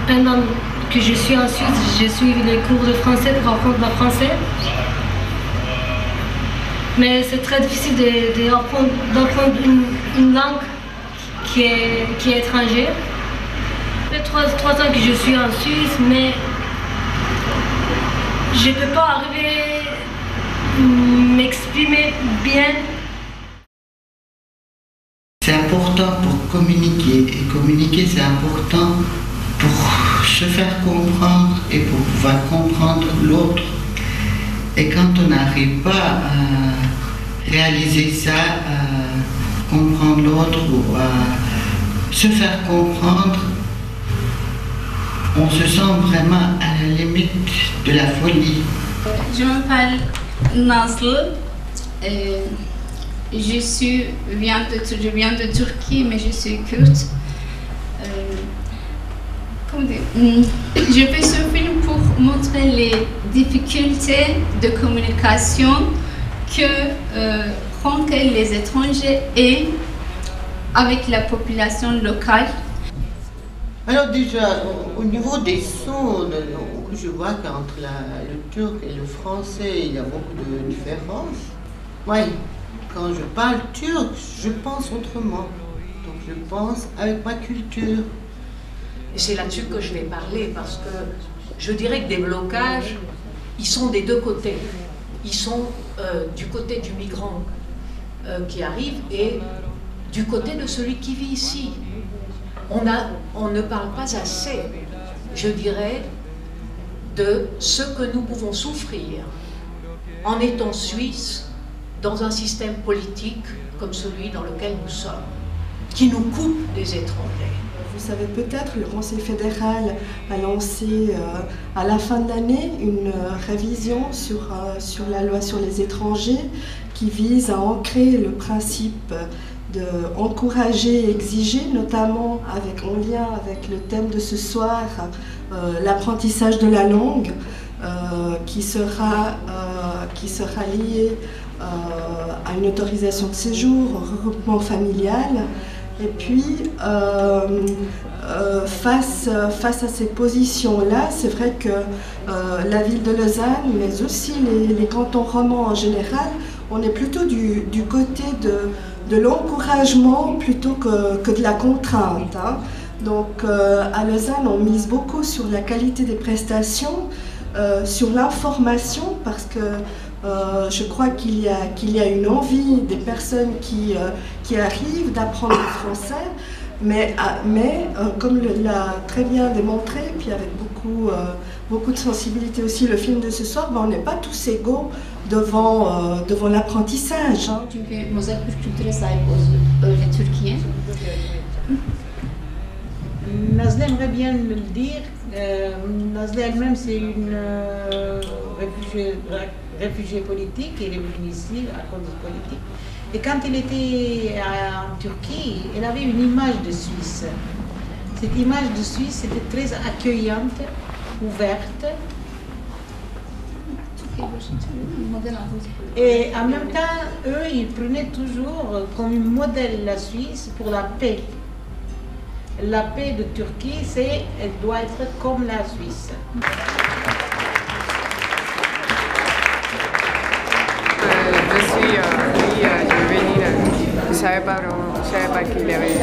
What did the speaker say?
pendant que je suis en Suisse, j'ai suivi les cours de français pour apprendre le français. Mais c'est très difficile d'apprendre une langue qui est étrangère. Ça fait 3 ans que je suis en Suisse, mais je ne peux pas arriver à m'exprimer bien. C'est important pour communiquer, et communiquer c'est important pour se faire comprendre et pour pouvoir comprendre l'autre. Et quand on n'arrive pas à réaliser ça, à comprendre l'autre ou à se faire comprendre, on se sent vraiment à la limite de la folie. Je m'appelle Nazlı. Je viens de Turquie, mais je suis kurde. Je fais ce film pour montrer les difficultés de communication que rencontrent les étrangers et avec la population locale. Alors déjà, au niveau des sons, je vois qu'entre le turc et le français, il y a beaucoup de différences. Oui, quand je parle turc, je pense autrement. Donc je pense avec ma culture. Et c'est là-dessus que je vais parler parce que je dirais que des blocages, ils sont des deux côtés. Ils sont du côté du migrant qui arrive et du côté de celui qui vit ici. On ne parle pas assez, je dirais, de ce que nous pouvons souffrir en étant suisses dans un système politique comme celui dans lequel nous sommes, qui nous coupe des étrangers. Vous savez peut-être, le Conseil fédéral a lancé à la fin de l'année une révision sur la loi sur les étrangers qui vise à ancrer le principe d'encourager et exiger, notamment en lien avec le thème de ce soir, l'apprentissage de la langue, qui sera lié à une autorisation de séjour, au regroupement familial. Et puis, face à ces positions-là, c'est vrai que la ville de Lausanne, mais aussi les cantons romans en général, on est plutôt du côté de l'encouragement plutôt que de la contrainte. Hein. Donc à Lausanne, on mise beaucoup sur la qualité des prestations, sur l'information, parce que je crois qu'il y a une envie des personnes qui arrivent d'apprendre le français, mais comme l'a très bien démontré, puis avec beaucoup de sensibilité aussi le film de ce soir, on n'est pas tous égaux devant l'apprentissage. Hein. Çünkü mozaik bir kültüre sahip öyle Türkiye. Nazlı aimerait bien le dire. Nazlı elle-même, c'est une réfugiée politique. Elle est venue ici à cause de politique. Et quand elle était en Turquie, elle avait une image de Suisse. Cette image de Suisse était très accueillante, ouverte. Et en même temps, eux, ils prenaient toujours comme modèle la Suisse pour la paix. La paix de Turquie, elle doit être comme la Suisse. Je suis Irvénine. Je ne savais pas qu'il y avait...